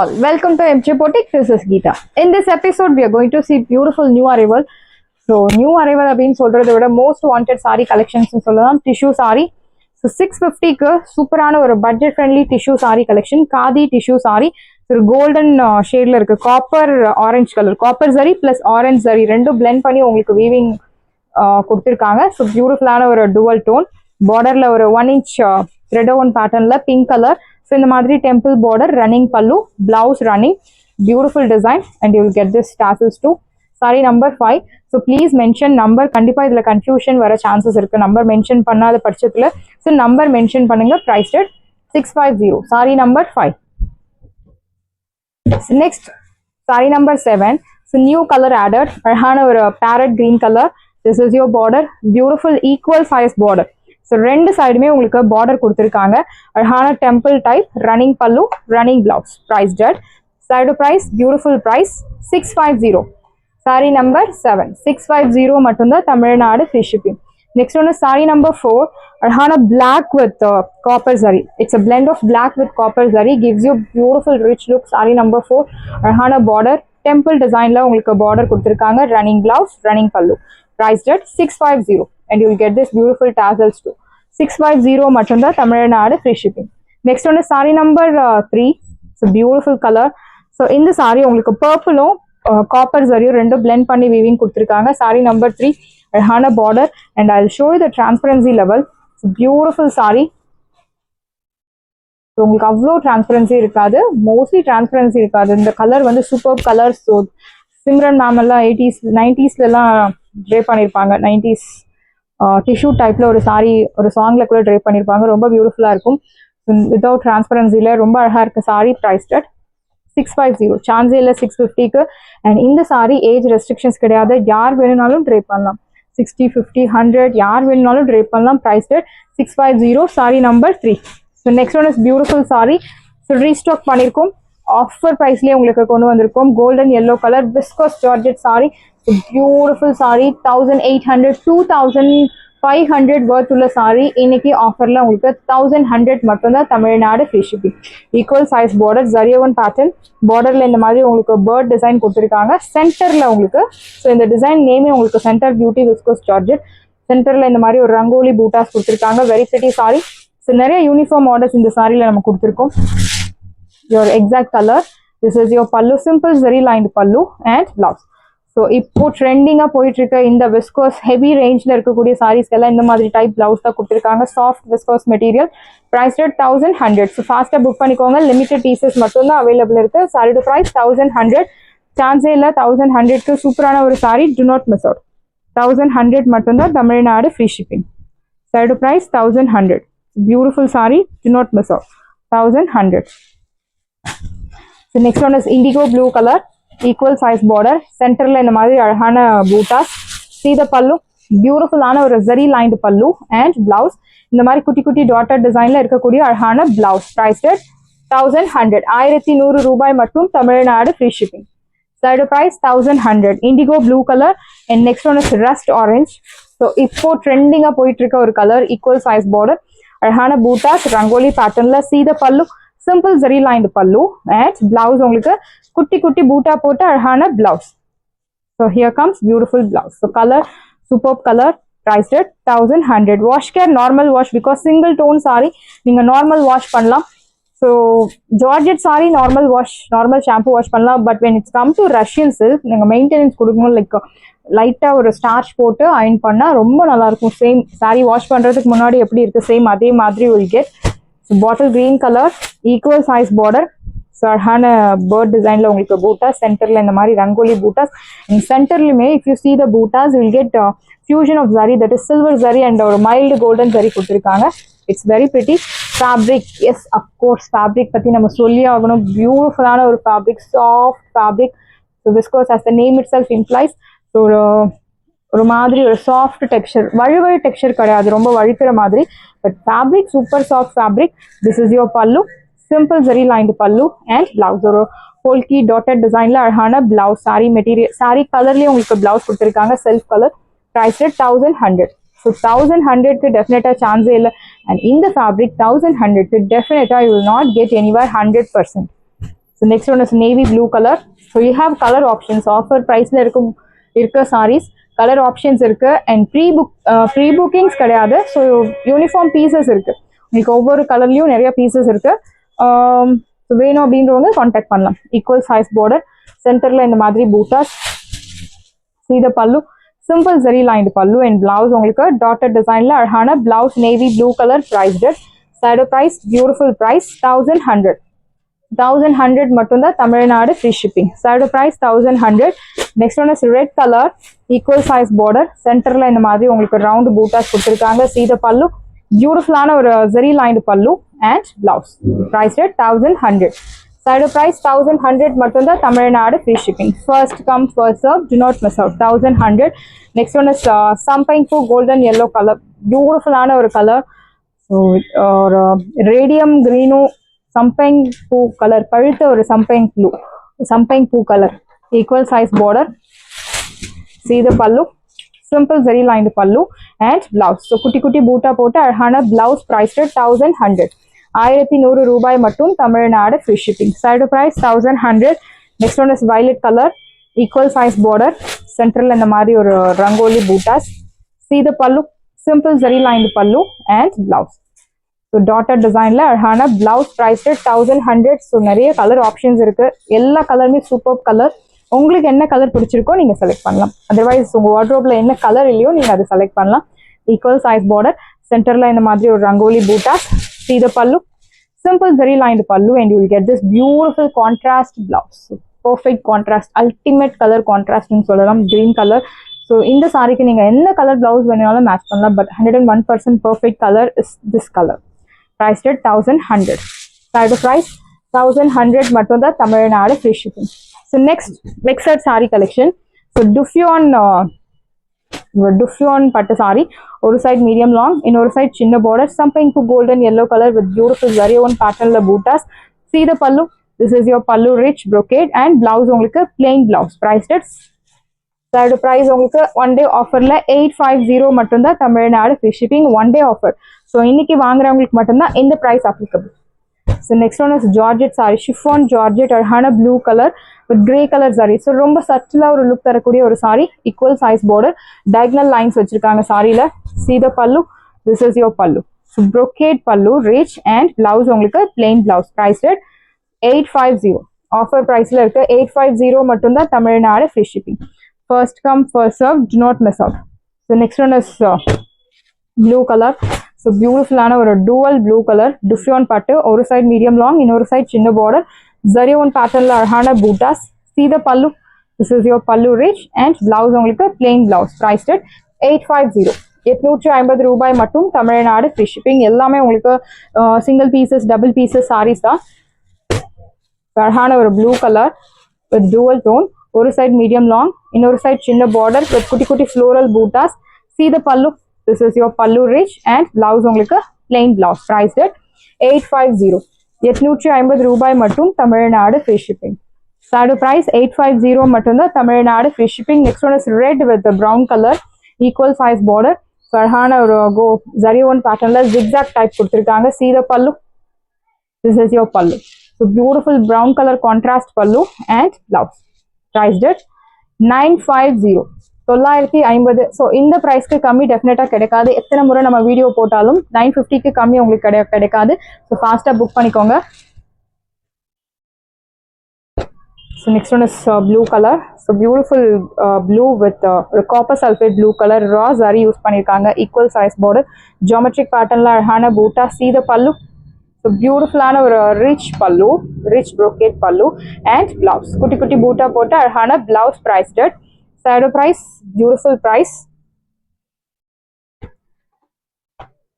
all, welcome to MJ Boutique. This is Geeta. In this episode, we are going to see beautiful new arrival. So, new arrival அப்படின்னு சொல்றதை விட most wanted saree collections சொல்லலாம். Tissue saree. So, 650க்கு சூப்பரான ஒரு budget friendly tissue saree collection. Khadi tissue saree. ஒரு golden ஷேட்ல இருக்கு. Copper orange colour, copper zari plus orange zari ரெண்டும் blend பண்ணி உங்களுக்கு வீவிங் கொடுத்துருக்காங்க. ஸோ பியூட்டிஃபுல்லான ஒரு டுவல் டோன். பார்டர்ல ஒரு 1 inch த்ரெட் ஓன் பேட்டர்ன்ல பிங்க் கலர். ஸோ இந்த மாதிரி temple border, running pallu, blouse running, beautiful design and you will get this tassels too. Sari number 5. So please mention number. கண்டிப்பாக இதில் கன்ஃபியூஷன் வர சான்சஸ் இருக்கு நம்பர் மென்ஷன் பண்ணாத பட்சத்தில். ஸோ நம்பர் மென்ஷன் பண்ணுங்க. Price rate 650. Sari number 5. Next, saree number 7. So new color added. அழகான ஒரு parrot green color. This is your border. Beautiful equal size border. So ரெண்டு சைடுமே உங்களுக்கு border கொடுத்துருக்காங்க. அழகான temple type, running pallu, running blouse. Price dead. Side price, beautiful price 650. Saree number 7. 650 மட்டும்தான், Tamil Nadu free shipping. Next one is saree number 4. Arhana black with copper zari. It's a blend of black with copper zari. Gives you beautiful rich look. Saree number 4. Arhana border. Temple design la ungalku border kuduthirukanga. Running blouse, running pallu. Priced at 650. And you will get this beautiful tassels too. 650 mattumda, Tamil free shipping. Next one is saree number 3. It's a beautiful color. So in the saree ungalku purple copper zari rendu blend panni weaving kuduthirukanga. Saree number 3. Arhana border, and I'll show you the transparency level. It's a beautiful saree. So உங்களுக்கு அவ்வளோ transparency இருக்காது, mostly transparency இருக்காது. இந்த colour வந்து super colour. So Simran ma'am எல்லாம் 80s 90sலாம் tray பண்ணியிருப்பாங்க. 90s tissue டைப்ல ஒரு சாரி ஒரு சாங்ல கூட ட்ரே பண்ணியிருப்பாங்க. ரொம்ப பியூட்டிஃபுல்லாக இருக்கும். வித்தவுட் டிரான்ஸ்பரன்சியில் ரொம்ப அழகாக இருக்கு சாரி. Price at 650. சான்ஸே இல்லை 650க்கு. அண்ட் இந்த சாரி ஏஜ் ரெஸ்ட்ரிக்ஷன்ஸ் கிடையாது, யார் வேணும்னாலும் ட்ரே பண்ணலாம். 60, 50, 100 யார் வேணும்னாலும் ட்ரே பண்ணலாம். Price rate 650. Sari number 3. So next one is beautiful sari. So restock பண்ணியிருக்கோம், ஆஃபர் ப்ரைஸ்லேயே உங்களுக்கு கொண்டு வந்திருக்கோம். Golden yellow colour viscose georgette sari. So beautiful sari. 1800 2500 worth உள்ள சாரி இன்னைக்கு ஆஃபர்ல உங்களுக்கு 1100 மட்டும்தான், Tamil Nadu free shipping. Equal size border, zari woven pattern. பார்டர்ல இந்த மாதிரி உங்களுக்கு பேர்ட் டிசைன் கொடுத்துருக்காங்க. சென்டர்ல உங்களுக்கு ஸோ இந்த டிசைன் நேமே உங்களுக்கு சென்டர் பியூட்டி விஸ்கோஸ் ஜார்ஜெட். சென்டர்ல இந்த மாதிரி ஒரு ரங்கோலி பூட்டாஸ் கொடுத்துருக்காங்க. Very pretty sorry. ஸோ நிறைய யூனிஃபார்ம் ஆர்டர்ஸ் இந்த சாரியில நம்ம கொடுத்துருக்கோம். Your exact colour. This is your pallu, simple very lined pallu and blouse. So இப்போ ட்ரெண்டிங்காக போயிட்டு இருக்க இந்த விஸ்கோஸ் ஹெவி ரேஞ்சில் இருக்கக்கூடிய சாரீஸ்க்கு எல்லாம் இந்த மாதிரி டைப் பிளவுஸ் தான் கொடுத்துருக்காங்க. Soft viscose material. Price rate 1100. So ஃபாஸ்ட்டாக புக் பண்ணிக்கோங்க. லிமிடெட் பீசஸ் மட்டும்தான் அவைலபிள் இருக்கு. சாரியோட ப்ரைஸ் 1100. சான்ஸே இல்லை 1100க்கு சூப்பரான ஒரு sari. Do not miss out. 1100 மட்டும்தான், தமிழ்நாடு ஃப்ரீ ஷிப்பிங். சாரியோட price 1100. Beautiful sari. Do not miss out. 1100. So next one is indigo blue colour. Equal size border. சென்டர்ல இந்த மாதிரி அழகான பூட்டாஸ். சீத பல்லு, பியூட்டிஃபுல்லான ஒரு zari lined pallu and blouse. இந்த மாதிரி குட்டி குட்டி டாட்டர் டிசைன்ல இருக்கக்கூடிய அழகான பிளவுஸ். Price rate 1100. 1100 ரூபாய் மட்டும், தமிழ்நாடு ஃப்ரீ ஷிப்பிங். Side price 1100. Indigo blue colour. And next one is rust orange. So இப்போ ட்ரெண்டிங்கா போயிட்டு இருக்க ஒரு கலர். ஈக்குவல் சைஸ் பார்டர், அழகான பூட்டாஸ், ரங்கோலி பேட்டர்ன்ல சீத pallu, simple zari lined pallu and blouse உங்களுக்கு குட்டி குட்டி பூட்டா போட்டு அழகான blouse. So here comes beautiful blouse. So colour super colour. Price rate 1100. Wash care normal wash, because single tone sari நீங்க நார்மல் வாஷ் பண்ணலாம். So georgette sari normal wash, normal shampoo wash பண்ணலாம். But when it's come to Russian silk நீங்க maintenance கொடுக்கணும். Like லைட்டா ஒரு starch போட்டு iron பண்ணா ரொம்ப நல்லா இருக்கும். சேம் சாரி வாஷ் பண்றதுக்கு முன்னாடி எப்படி இருக்கு சேம் அதே மாதிரி will get. Bottle green colour. Equal size border. So அழகான பேர்ட் டிசைன்ல உங்களுக்கு பூட்டாஸ். சென்டர்ல இந்த மாதிரி ரங்கோலி பூட்டாஸ். சென்டர்லுமே if you see the butas will get fusion of zari, that is silver zari and ஒரு மைல்டு கோல்டன் ஜரி கொடுத்துருக்காங்க. It's very pretty. Fabric, yes of course fabric பத்தி நம்ம சொல்லி ஆகணும். பியூட்டிஃபுல்லான ஒரு fabric, soft fabric. So viscose as the name itself implies. So ஒரு மாதிரி ஒரு சாஃப்ட் டெக்ஸ்சர், வழுவழு டெக்ஸ்சர் கிடையாது, ரொம்ப வழுக்கிற மாதிரி. But fabric super soft fabric. This is your pallu, simple zari lined pallu and blouse. ஒரு ஹோல்கி டாட்டட் டிசைன்ல அழகான பிளவுஸ். சாரி மெட்டீரியல், சாரி கலர்லயே உங்களுக்கு பிளவுஸ் கொடுத்துருக்காங்க, self colour. Price rate 1100. So 1100க்கு டெஃபினட்டா சான்ஸே இல்லை. அண்ட் இந்த ஃபேப்ரிக் 1100க்கு definitely you will not get anywhere 100%. So next one is navy blue color. So you have color options. Offer price la irukka sarees color options irukku and pre bookings கிடையாது. So uniform pieces இருக்கு. உங்களுக்கு ஒவ்வொரு கலர்லயும் நிறைய pieces இருக்கு. So வேணும் அப்படின்றவங்க contact பண்ணலாம். ஈக்குவல் சைஸ் பார்டர் சென்டர்ல இந்த மாதிரி buttas. See the pallu, simple zari lined pallu and blouse உங்களுக்கு dotted designல அழகான blouse navy blue color priced. Side price beautiful price 1100. 1100 மட்டும் தான் தமிழ்நாடு free shipping. Side price 1100. Next one is red color equal size border சென்டர்ல இந்த மாதிரி உங்களுக்கு round buttas கொடுத்திருக்காங்க. See the pallu, beautiful ஆன ஒரு zari lined pallu and blouse priced at 1100. Side price 1100 மட்டும் தான் தமிழ்நாடு free shipping. First come first serve, do not miss out. 1100. Next one is சம்பைங்கு golden yellow color, beautiful ஆன ஒரு color. So ஒரு radium green சம்பைங்கு color, பழுத்த ஒரு சம்பைங்கு color. Equal size border. See the pallu, simple zari lined pallu and blouse. So குட்டி குட்டி பூட்டா போட்டு அழகான blouse priced at 1100. 1100 ரூபாய் மட்டும் Tamil Nadu free shipping. Side price 1100. Next one is violet color equal size border central இந்த மாதிரி ஒரு rangoli buttas. See the pallu, simple zari lined pallu and blouse. So dotted designல அழகான blouse priced at 1100. So நிறைய colour options இருக்கு. எல்லா கலருமே சூப்பர் கலர். உங்களுக்கு என்ன கலர் பிடிச்சிருக்கோ நீங்க செலக்ட் பண்ணலாம். அதர்வைஸ் உங்க வார்ட்ரோப்ல என்ன கலர் இல்லையோ நீங்க அதை செலக்ட் பண்ணலாம். ஈக்குவல் சைஸ் பார்டர் சென்டர்ல இந்த மாதிரி ஒரு rangoli buttas. See the pallu, simple zari lined pallu and you will get this beautiful contrast blouse. Perfect contrast, ultimate color contrast னு சொல்லலாம். green color. So இந்த சாரிக்கு நீங்க என்ன கலர் blouse வேணும்னாலும் மேட்ச் பண்ணலாம். But 101% perfect color is this color. Priced at 1100. Side price 1100 மட்டும் தான் தமிழ்நாடு free shipping. So next mixed saree collection. So Duffion பட்டு saree. ஒரு சைட் மீடியம் லாங், இன்னொரு சைட் சின்ன பார்டர், சம்பைங்கு golden yellow color with beautiful zari one patternல butas. See the pallu, this is your pallu rich brocade and blouse உங்களுக்கு plain blouse priced at side price உங்களுக்கு one day offerல 850 மட்டும் தான் தமிழ்நாடு free shipping. one day offer. So இன்னைக்கு வாங்குறவங்களுக்கு மட்டும் தான் இந்த price applicable. So next one is Georgette saree, chiffon Georgette அழகான blue color with grey color saree. So ரொம்ப சட்டிலா ஒரு லுக் தரக்கூடிய ஒரு saree. Equal size border, diagonal lines வச்சிருக்காங்க சாரியில. See the pallu, this is your pallu. So brocade pallu rich and blouse உங்களுக்கு plain blouse priced at 850. Offer priceல இருக்கு 850 மட்டும் தான் தமிழ்நாடு free shipping. First come first serve, do not miss out. So next one is blue color. So beautiful ஆன ஒரு dual blue color Duffion பட்டு, ஒரு side medium long, இன்னொரு சைடு சின்ன பார்டர், zari one patternல அழகான buttas. See the pallu, this is your pallu rich and blouse உங்களுக்கு plain blouse priced at 850. 850 ரூபாய் மட்டும் தமிழ்நாடு free shipping. எல்லாமே உங்களுக்கு single pieces double pieces saris தான். அழகான ஒரு blue colour with dual tone, ஒரு சைடு மீடியம் லாங், இன்னொரு சைடு சின்ன பார்டர் வித் குட்டி குட்டி floral buttas. See the pallu, this is your pallu rich and blouse உங்களுக்கு plain blouse priced at 850. 850 ரூபாய் மட்டும் Tamil Nadu free shipping. Side price 850 மட்டும் தான் தமிழ்நாடு free shipping. Next one is red with the brown color equal size border. So அழகான ஒரு zari one patternல zigzag type கொடுத்திருக்காங்க. See the pallu, this is your pallu. So beautiful brown color contrast pallu and blouse priced at 950. 950. So இந்த ப்ரைஸ்க்கு கம்மி டெஃபினட்டாக கிடைக்காது. எத்தனை முறை நம்ம வீடியோ போட்டாலும் 950க்கு கம்மி உங்களுக்கு கிடைக்காது. ஸோ ஃபாஸ்ட்டாக புக் பண்ணிக்கோங்க. So next one is blue colour. So beautiful blue with ஒரு காப்பர் சல்ஃபேட் ப்ளூ கலர் ரா ஜரி யூஸ் பண்ணியிருக்காங்க. ஈக்குவல் சைஸ் பார்டர், ஜியோமெட்ரிக் பேட்டர்னில் அழகான பூட்டா. See the pallu, ஸோ பியூட்டிஃபுல்லான ஒரு ரிச் பல்லு, ரிச் brocade பல்லு அண்ட் பிளவுஸ். குட்டி குட்டி பூட்டா போட்டு அழகான blouse priced at side price beautiful price.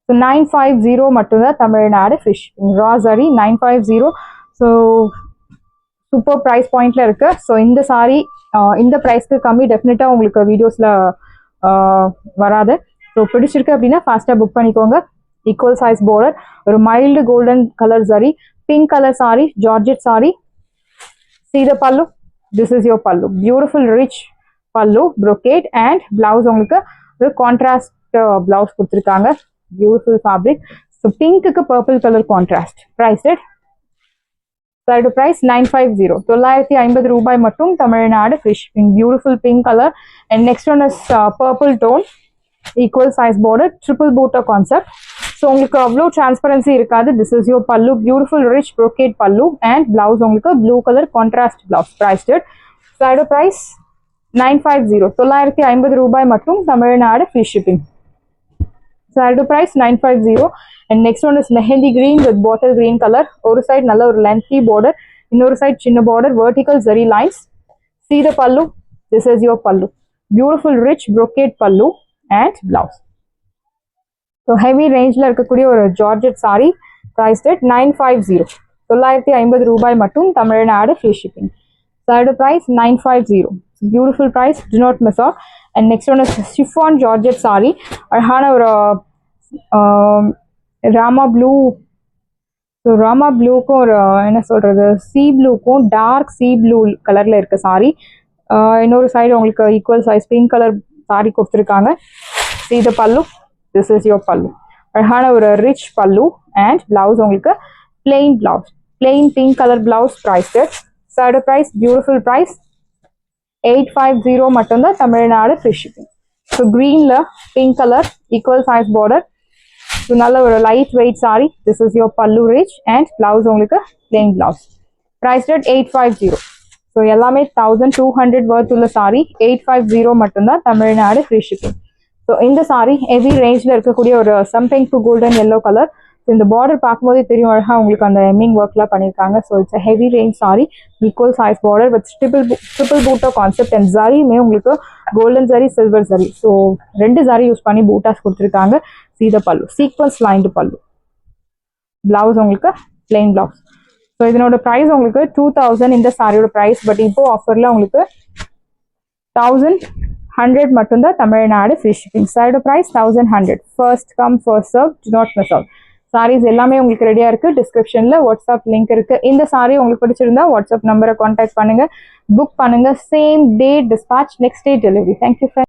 So 950 மட்டும் தான் தமிழ்நாடு free shipping. raw zari 950. So super price பாயிண்ட்ல இருக்கு. ஸோ இந்த சாரி இந்த ப்ரைஸ்க்கு கம்மி டெஃபினட்டா உங்களுக்கு வீடியோஸ்ல வராது. ஸோ பிடிச்சிருக்கு அப்படின்னா ஃபாஸ்டா புக் பண்ணிக்கோங்க. ஈக்குவல் சைஸ் பார்டர், ஒரு mild golden colour sorry, pink colour sorry, georgette sorry. See the pallu, this is your pallu, beautiful rich pallu brocade and blouse உங்களுக்கு ஒரு கான்ட்ராஸ்ட் பிளவுஸ் கொடுத்துருக்காங்க. Beautiful fabric. ஸோ பிங்க்குக்கு purple colour contrast priced at Saree price 950. 950 ரூபாய் மட்டும் Tamil Nadu free shipping. Beautiful pink color. And next one is purple tone. Equal size border, triple booter concept. So உங்களுக்கு அவ்வளோ transparency இருக்காது. This is your pallu. Beautiful rich brocade pallu. And blouse உங்களுக்கு blue color contrast blouse. Priced it. Saree price 950. 950 ரூபாய் மட்டும் Tamil Nadu free shipping. Saree price 950. And next one is mehendi green with bottle green color. ஒரு side நல்ல ஒரு lengthy border, இன்னொரு side சின்ன border, vertical zari lines. See the pallu. This is your pallu. Beautiful rich brocade pallu and blouse. So heavy range ல இருக்கக்கூடிய ஒரு georgette saree priced at 950. 950 ரூபாய் மட்டும் Tamil Nadu free shipping. Saree price 950. Beautiful price, do not miss out. And next one is chiffon georgette saree. அழகான ஒரு Rama blue. So Rama ப்ளூக்கும் ஒரு என்ன சொல்கிறது சி ப்ளூக்கும் டார்க் சி ப்ளூ கலரில் இருக்க சாரி. இன்னொரு சைடு உங்களுக்கு equal size pink colour sari கொடுத்துருக்காங்க. See the pallu. This is your pallu. அழகான ஒரு ரிச் பல்லு அண்ட் பிளவுஸ் உங்களுக்கு plain blouse, plain pink colour blouse. Priced. Side price beautiful price 850 மட்டும்தான் தமிழ்நாடு ஃப்ரீ ஷிப்பிங். ஸோ க்ரீனில் pink colour equal size border. So நல்ல ஒரு light weight sari. This is your pallu rich and blouse உங்களுக்கு plain blouse. Priced at 850. So எல்லாமே 1200 worth உள்ள சாரி 850 மட்டும்தான் Tamil Nadu free shipping. So இந்த sari heavy ரேஞ்சில் இருக்கக்கூடிய ஒரு சம்பிங் டு கோல்டன் எல்லோ கலர். ஸோ இந்த பார்டர் பார்க்கும்போதே தெரியும் அழகாக உங்களுக்கு அந்த எம்மிங் ஒர்க்லாம் பண்ணியிருக்காங்க. So it's a heavy range sari, equal size border with triple buta concept. And ஜரியுமே உங்களுக்கு golden zari, silver zari. So 2 zari use பண்ணி பூட்டாஸ் கொடுத்துருக்காங்க. சீத பல்லு, சீக்வன்ஸ் லைன்டு பல்லு. பிளவுஸ் உங்களுக்கு பிளெயின் பிளவுஸ். ஸோ இதனோட ப்ரைஸ் உங்களுக்கு 2000 இந்த சாரியோட ப்ரைஸ். பட் இப்போ ஆஃபரில் உங்களுக்கு 1100 மட்டும்தான் தமிழ்நாடு ஃப்ரீ ஷிப்பிங். சாரியோட price 1100. First come first serve, do not miss out. Saris எல்லாமே உங்களுக்கு ரெடியாக இருக்குது. டிஸ்கிரிப்ஷனில் வாட்ஸ்அப் லிங்க் இருக்குது. இந்த சாரி உங்களுக்கு பிடிச்சிருந்தா வாட்ஸ்அப் நம்பரை கான்டாக்ட் பண்ணுங்கள், புக் பண்ணுங்கள். Same day dispatch, next day delivery. Thank you friends.